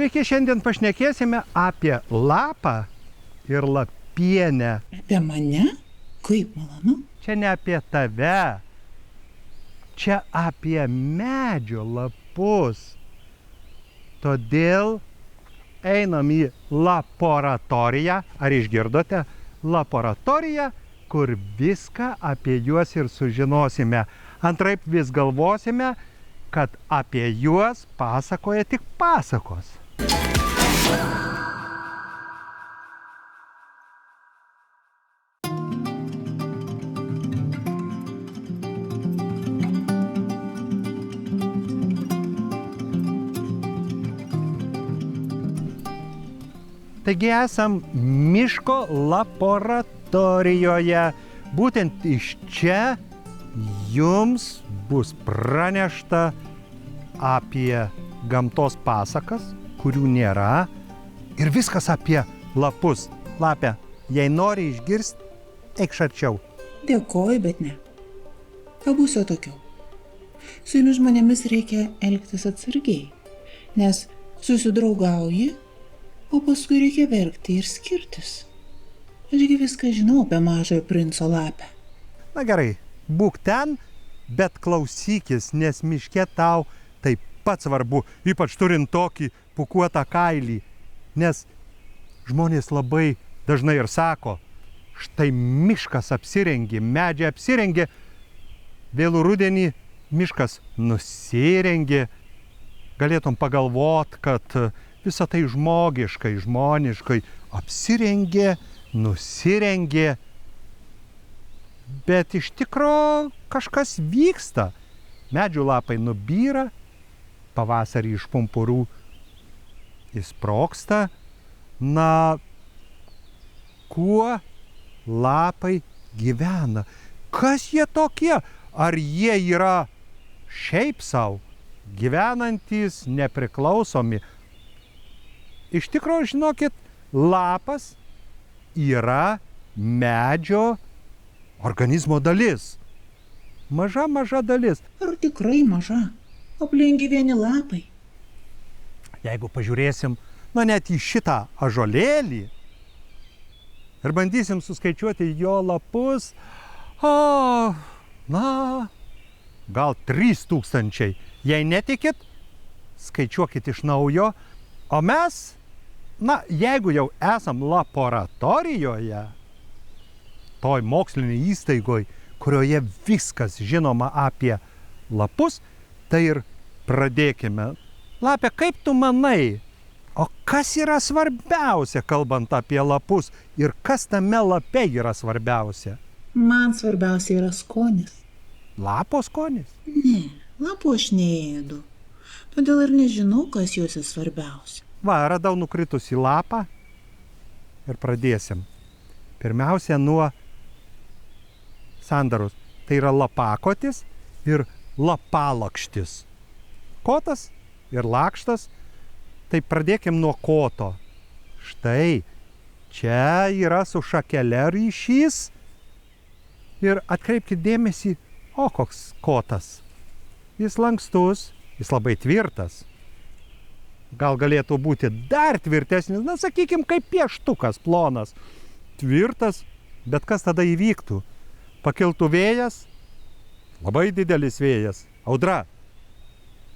Sveiki, šiandien pašnekėsime apie lapą ir lapienę. Apie mane? Kaip malonu. Čia ne apie tave, čia apie medžio lapus. Todėl einam į laboratoriją, ar išgirdote? Laboratoriją, kur viską apie juos ir sužinosime. Antraip vis galvosime, kad apie juos pasakoja tik pasakos. Taigi esam miško laboratorijoje. Būtent iš čia jums bus pranešta apie gamtos pasakas, kurių nėra, ir viskas apie lapus. Lapę, jei nori išgirsti, eikš arčiau. Dėkoju, bet ne. Pabūsiu atokiau. Su jumis žmonėmis reikia elgtis atsargiai, nes susidraugauji, o paskui reikia verkti ir skirtis. Ašgi viską žinau apie mažojo princo lapę. Na gerai, būk ten, bet klausykis, nes miške tau taip pat svarbu, ypač turint tokį pūkuotą kailį. Nes žmonės labai dažnai ir sako, štai miškas apsirengė, medžiai apsirengė, vėlų rudenį miškas nusirengė. Galėtum pagalvot, kad visa tai žmoniškai apsirengė, nusirengė. Bet iš tikro kažkas vyksta. Medžių lapai nubyra, pavasarį iš pumpurų išsprogsta. Na, kuo lapai gyvena? Kas jie tokie? Ar jie yra šiaip sau gyvenantys, nepriklausomi? Iš tikro, žinokit, lapas yra medžio organizmo dalis. Maža dalis. Ar tikrai maža? Aplink vieni lapai. Jeigu pažiūrėsim, net į šitą ąžuolėlį ir bandysim suskaičiuoti jo lapus, gal 3000. Jei netikit, skaičiuokit iš naujo. O mes, jeigu jau esam laboratorijoje, toj mokslinėj įstaigoj, kurioje viskas žinoma apie lapus, tai ir pradėkime. Lapė, kaip tu manai, o kas yra svarbiausia, kalbant apie lapus, ir kas tame lape yra svarbiausia? Man svarbiausia yra skonis. Lapo skonis? Ne, lapų aš neėdu. Todėl ir nežinau, kas juose svarbiausia. Va, radau nukritusį lapą ir pradėsim. Pirmiausia, nuo sandaros. Tai yra lapakotis ir lapalakštis. Kotas ir lakštas. Tai pradėkim nuo koto. Štai, čia yra su šakele ryšys. Ir atkreipkite dėmesį, koks kotas. Jis lankstus, jis labai tvirtas. Gal galėtų būti dar tvirtesnis, sakykim, kaip pieštukas plonas. Tvirtas, bet kas tada įvyktų? Pakiltų vėjas, labai didelis vėjas, audra.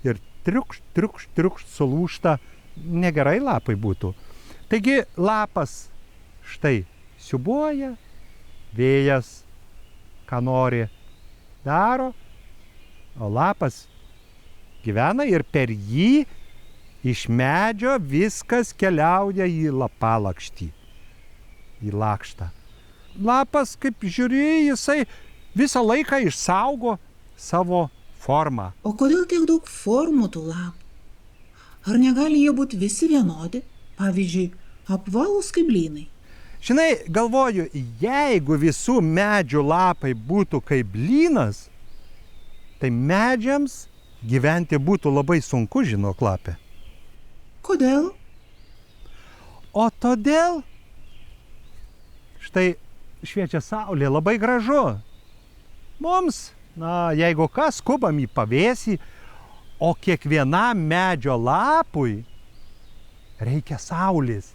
Ir triukšt sulūžta, negerai lapai būtų. Taigi lapas štai siūbuoja, vėjas, ką nori, daro, o lapas gyvena ir per jį iš medžio viskas keliauja į lapalakštį, į lakštą. Lapas, kaip žiūri, jisai visą laiką išsaugo savo formą. O kodėl tiek daug formų tų lapų? Ar negali jie būti visi vienodi? Pavyzdžiui, apvalūs kaip blynai. Žinai, galvoju, jeigu visų medžių lapai būtų kaip blynas, tai medžiams gyventi būtų labai sunku, žinok, lapė. Kodėl? O todėl, štai šviečia saulė, labai gražu. Mums, jeigu kas, skubam į pavėsį, o kiekvienam medžio lapui reikia saulės,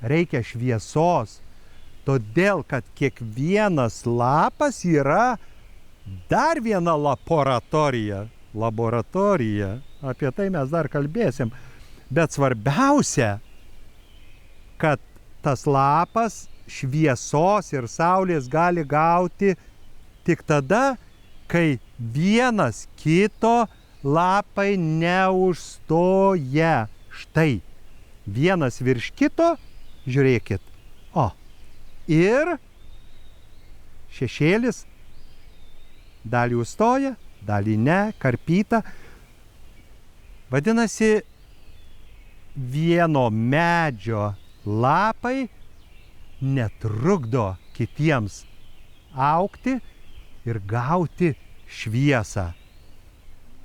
reikia šviesos. Todėl, kad kiekvienas lapas yra dar viena laboratorija. Apie tai mes dar kalbėsim. Bet svarbiausia, kad tas lapas šviesos ir saulės gali gauti tik tada, kai vienas kito lapai neužstoja. Štai, vienas virš kito, žiūrėkit. O, ir šešėlis dalį užstoja, dalį ne, karpyta. Vadinasi, vieno medžio lapai netrukdo kitiems augti ir gauti šviesą.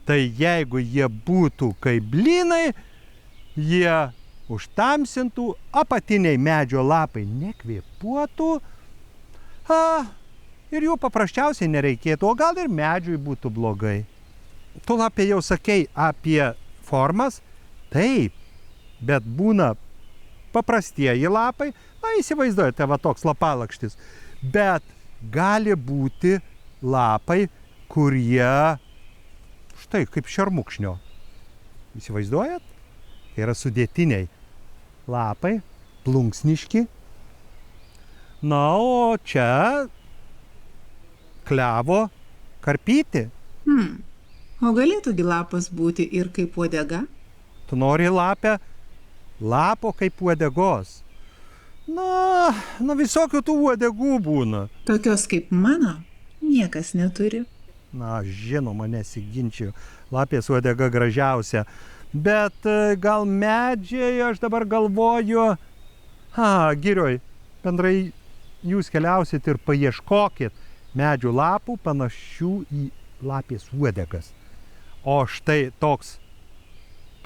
Tai jeigu jie būtų kaip blynai, jie užtamsintų, apatiniai medžio lapai nekvėpuotų ir jų paprasčiausiai nereikėtų, o gal ir medžiui būtų blogai. Tu, Lapė, jau sakei apie formas, taip, bet būna paprastieji lapai, na įsivaizduojate, va toks lapalakštis, bet gali būti lapai, kurie štai kaip šermukšnio. Įsivaizduojat? Tai yra sudėtiniai lapai, plunksniški. Na, o čia klevo karpyti. O galėtųgi lapas būti ir kaip uodega? Tu nori lapę? Lapo kaip uodegos. Na, visokių tų uodegų būna. Tokios kaip mano niekas neturi. Na, žinoma, nesiginčiu. Lapės uodega gražiausia. Bet gal medžiai, aš dabar galvoju, girioj, bendrai jūs keliausit ir paieškokit medžių lapų panašių į lapės uodegas. O štai toks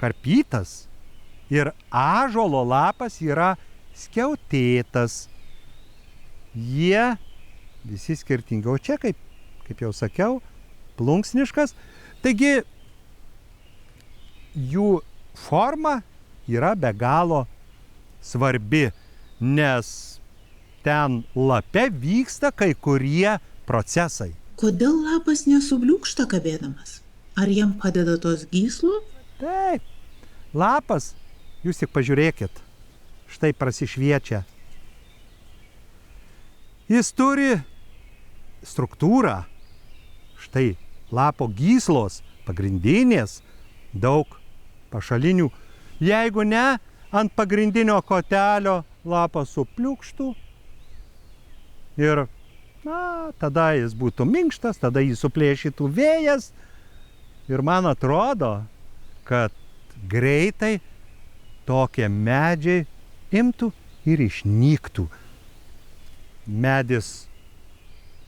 karpytas ir ąžuolo lapas yra skiautėtas. Jie visi skirtingi. O čia, kaip jau sakiau, plunksniškas. Taigi jų forma yra be galo svarbi, nes ten lape vyksta kai kurie procesai. Kodėl lapas nesubliūkšta kabėdamas? Ar jam padeda tos gyslos? Taip, lapas, jūs tik pažiūrėkit, štai prasišviečia. Jis turi struktūrą, štai lapo gyslos, pagrindinės, daug pašalinių. Jeigu ne, ant pagrindinio kotelio lapas supliūkštų ir tada jis būtų minkštas, tada jį suplėšytų vėjas. Ir man atrodo, kad greitai tokie medžiai imtų ir išnyktų. Medis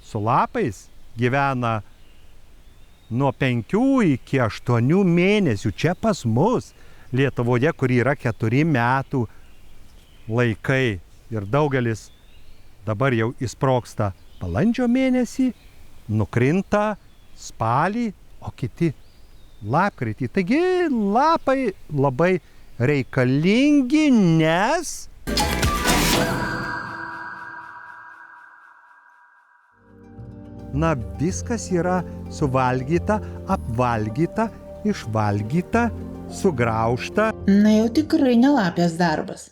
su lapais gyvena nuo 5 iki 8 mėnesių. Čia pas mus Lietuvoje, kur yra 4 metų laikai. Ir daugelis dabar jau įsprogsta balandžio mėnesį, nukrinta spalį, o kiti lapkritį. Taigi lapai labai reikalingi, nes viskas yra suvalgyta, apvalgyta, išvalgyta, sugraužta. Na jau tikrai ne lapės darbas.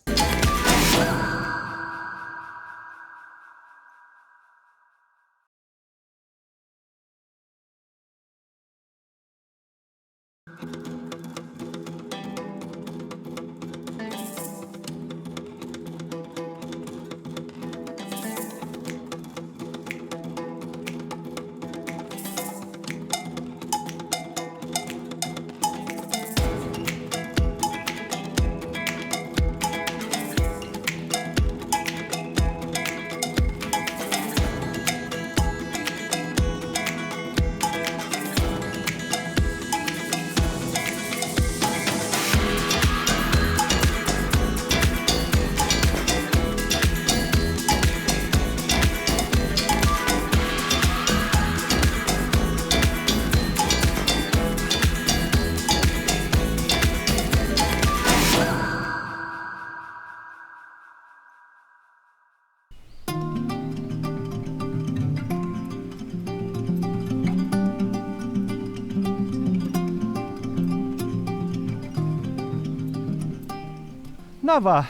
Na va,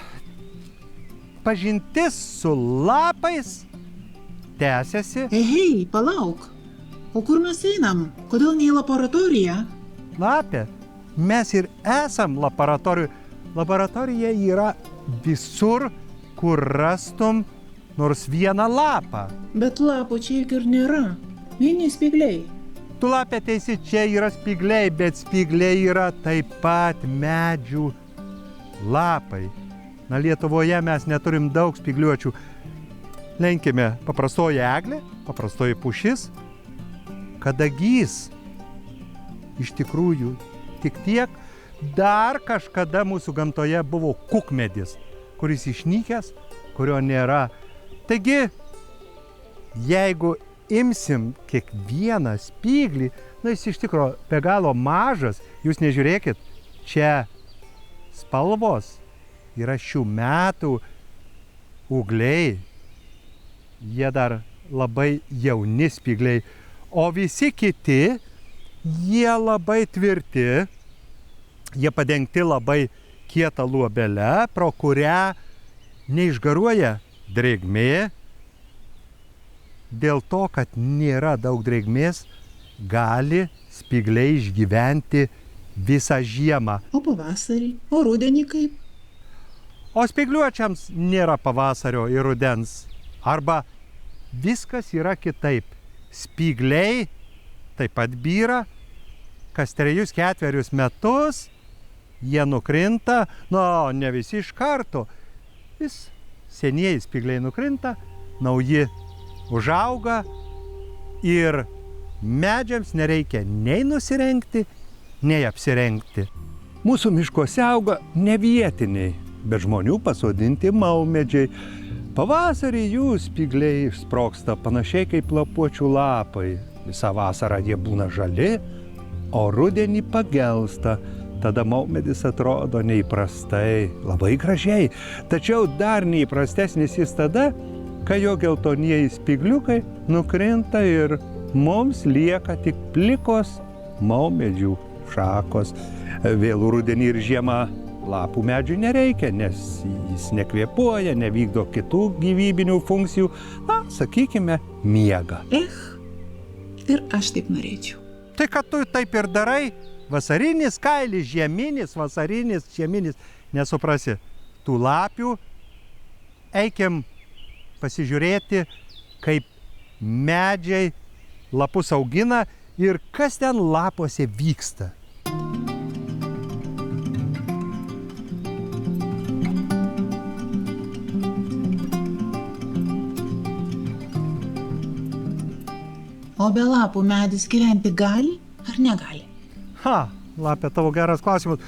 pažintis su lapais tęsiasi. Hei, palauk. O kur mes einam? Kodėl ne į laboratoriją? Lapė, mes ir esam laboratorijų. Laboratorija yra visur, kur rastum nors vieną lapą. Bet lapų čia juk ir nėra. Vieni spygliai. Tu, Lapė, teisi, čia yra spygliai, bet spygliai yra taip pat medžių lapai. Na, Lietuvoje mes neturim daug spygliuočių. Lenkime paprastoji eglė, paprastoji pušis, kadagys. Iš tikrųjų, tik tiek, dar kažkada mūsų gamtoje buvo kukmedis, kuris išnykęs, kurio nėra. Taigi, jeigu imsim kiekvieną spyglį, jis iš tikro be galo mažas, jūs nežiūrėkit, čia spalvos yra šių metų ūgliai, jie dar labai jauni spygliai, o visi kiti, jie labai tvirti, jie padengti labai kietą luobelę, pro kurią neišgaruoja drėgmė. Dėl to, kad nėra daug drėgmės, gali spygliai išgyventi visą žiemą. O pavasarį? O rudenį kaip? O spygliuočiams nėra pavasario ir rudens. Arba viskas yra kitaip. Spygliai taip pat byra, kas 3-4 metus jie nukrinta, ne visi iš karto. Vis senieji spygliai nukrinta, nauji užauga ir medžiams nereikia nei nusirengti, nei apsirengti. Mūsų miškuose auga ne vietiniai, bet žmonių pasodinti maumedžiai. Pavasarį jų spygliai sprogsta panašiai kaip lapuočių lapai. Visą vasarą jie būna žali, o rudenį pagelsta. Tada maumedis atrodo neįprastai, labai gražiai. Tačiau dar neįprastesnis jis tada, kai jo geltonieji spygliukai nukrinta ir mums lieka tik plikos maumedžių šakos. Vėlų rudenį ir žiemą lapų medžiui nereikia, nes jis nekvėpuoja, nevykdo kitų gyvybinių funkcijų. Sakykime, miega. Ir aš taip norėčiau. Tai kad tu taip ir darai, vasarinis kailis, žieminis, vasarinis, žieminis, nesuprasi. Tų lapių eikim pasižiūrėti, kaip medžiai lapus augina ir kas ten lapuose vyksta. O be lapų medis gyventi gali ar negali? Lapė, tavo geras klausimas.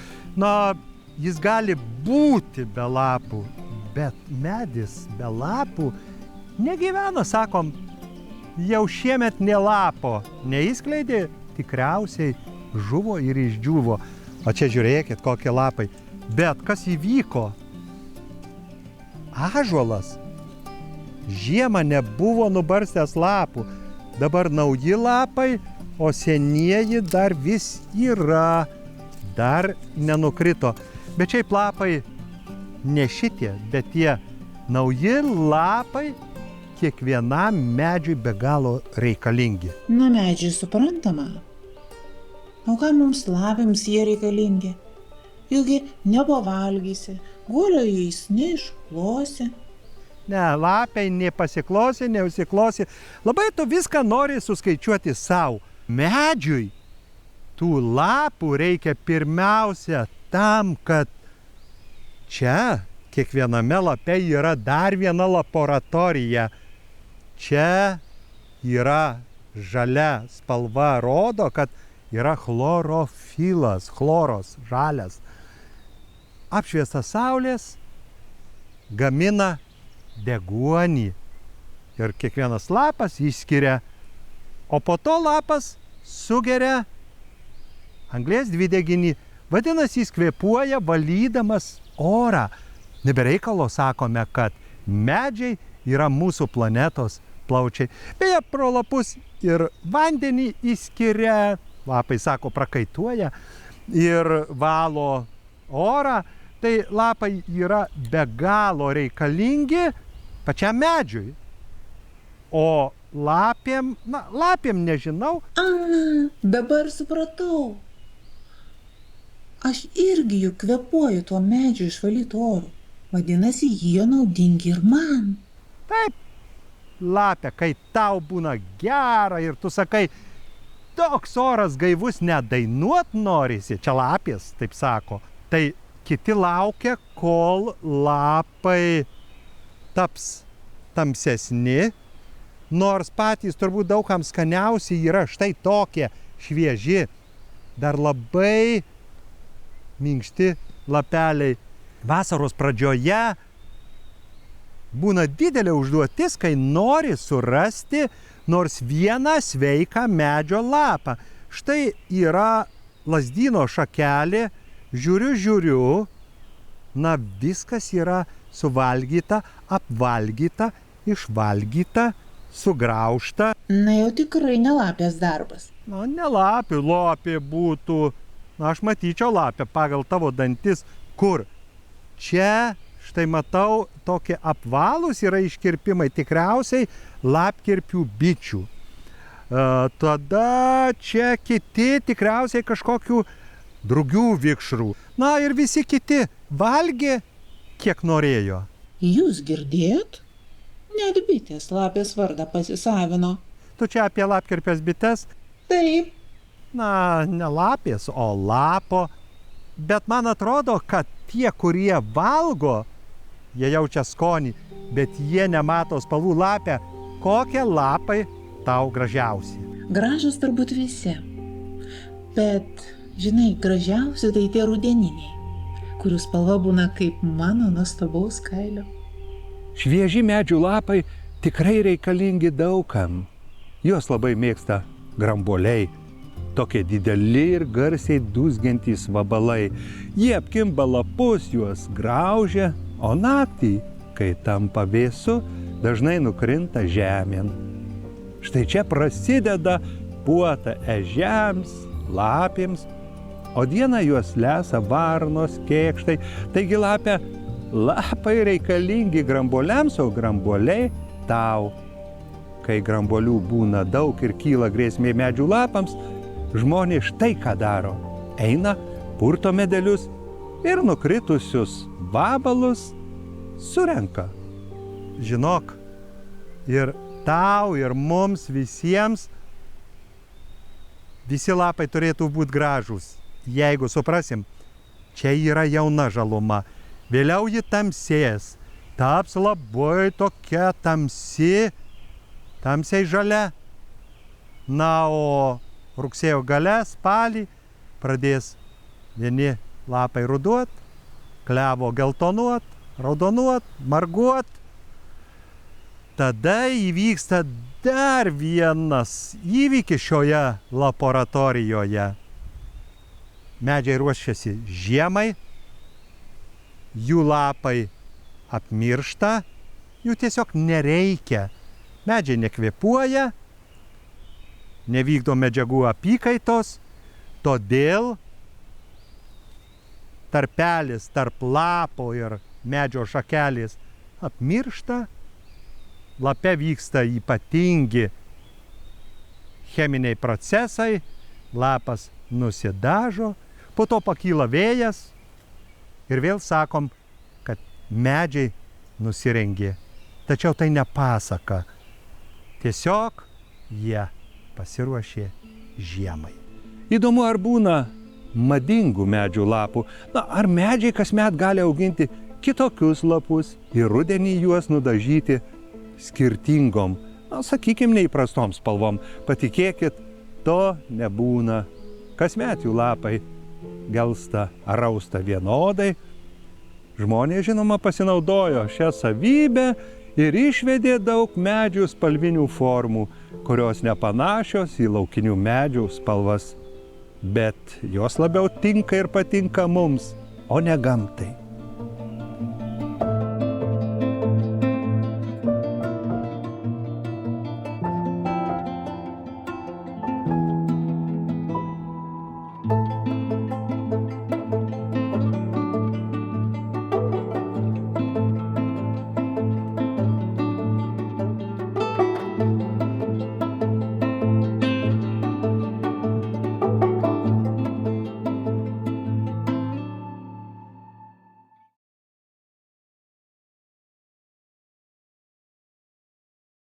Jis gali būti be lapų, bet medis be lapų negyvena, sakom, jau šiemet nė lapo neišskleidė, tikriausiai žuvo ir išdžiūvo. O čia žiūrėkit, kokie lapai. Bet kas įvyko? Ąžuolas žiemą nebuvo nubarstęs lapų. Dabar nauji lapai, o senieji dar vis yra, dar nenukrito. Bet šiaip lapai ne šitie, bet tie nauji lapai kiekvienam medžiui be galo reikalingi. Medžiai suprantama. O ką mums lapėms jie reikalingi? Juk nepavalgysi, gulio jais neišklosi. Ne, lapiai nepasiklausi, neusiklosi. Labai tu viską nori suskaičiuoti savo. Medžiui tų lapų reikia pirmiausia tam, kad čia kiekviename lape yra dar viena laboratorija. Čia yra žalia spalva, rodo, kad yra chlorofilas, chloros, žalias. Apšviestas saulės gamina deguonį ir kiekvienas lapas išskiria, o po to lapas sugeria anglies dvideginį. Vadinasi, jis kvėpuoja valydamas orą. Nebereikalo sakome, kad medžiai yra mūsų planetos plaučiai. Beje, pro lapus ir vandenį išskiria, lapai sako, prakaituoja ir valo orą, tai lapai yra be galo reikalingi pačiam medžiui. O lapėm nežinau. Dabar supratau. Aš irgi juk kvėpuoju tuo medžiu išvalytu oru. Vadinasi, jie naudingi ir man. Taip, lapė, kai tau būna gera ir tu sakai, toks oras gaivus, nedainuot norisi, čia lapės, taip sako, tai kiti laukia, kol lapai taps tamsesni, nors patys turbūt daugam skaniausi yra štai tokie švieži, dar labai minkšti lapeliai. Vasaros pradžioje būna didelė užduotis, kai nori surasti nors vieną sveiką medžio lapą. Štai yra lazdyno šakelė, žiūriu, viskas yra suvalgyta, apvalgyta, išvalgyta, sugraužta. Na jau tikrai ne lapės darbas. Ne lapė būtų. Aš matyčiau lapę pagal tavo dantis, kur. Čia, štai matau, tokie apvalūs yra iškirpimai, tikriausiai lapkirpių bičių. Tada čia kiti tikriausiai kažkokių drugių vikšrų. Ir visi kiti valgė, kiek norėjo. Jūs girdėjot? Net bitės lapės vardą pasisavino. Tu čia apie lapkirpės bites? Taip. Ne lapės, o lapo. Bet man atrodo, kad tie, kurie valgo, jie jaučia skonį, bet jie nemato spalvų. Lapę, kokie lapai tau gražiausi? Gražus turbūt visi. Bet, žinai, gražiausi tai tie rudeniniai, kurių spalva būna kaip mano nuostabaus kailio. Švieži medžių lapai tikrai reikalingi daugam. Juos labai mėgsta grambuoliai. Tokie dideli ir garsiai dūzgiantys vabalai. Jie apkimba lapus, juos graužia, o naktį, kai tampa vėsu, dažnai nukrinta žemėn. Štai čia prasideda puota ežiams, lapėms, o dieną juos lesa varnos, kėkštai. Taigi lapai reikalingi grambuoliams, o grambuoliai tau. Kai grambuolių būna daug ir kyla grėsmė medžių lapams, žmonės štai ką daro. Eina, purto medelius ir nukritusius vabalus surenka. Žinok, ir tau, ir mums visiems visi lapai turėtų būti gražūs. Jeigu suprasim, čia yra jauna žaluma. Vėliau ji tamsės, taps labai tokia tamsiai žalia. O rugsėjo gale, spalį pradės vieni lapai ruduot, klevo geltonuot, raudonuot, marguot. Tada įvyksta dar vienas įvykis šioje laboratorijoje. Medžiai ruošiasi žiemai, jų lapai apmiršta, jų tiesiog nereikia. Medžiai nekvėpuoja, nevykdo medžiagų apykaitos, todėl tarpelis tarp lapo ir medžio šakelės apmiršta, lape vyksta ypatingi cheminiai procesai, lapas nusidažo, po to pakyla vėjas ir vėl sakom, kad medžiai nusirengė. Tačiau tai ne pasaka, tiesiog jie pasiruošė žiemai. Įdomu, ar būna madingų medžių lapų. Ar medžiai kasmet gali auginti kitokius lapus ir rudenį juos nudažyti skirtingom, sakykime, neįprastom spalvom. Patikėkit, to nebūna. Kasmet jų lapai gelsta ar rausta vienodai. Žmonės, žinoma, pasinaudojo šią savybę ir išvedė daug medžių spalvinių formų, kurios nepanašios į laukinių medžių spalvas. Bet jos labiau tinka ir patinka mums, o ne gamtai.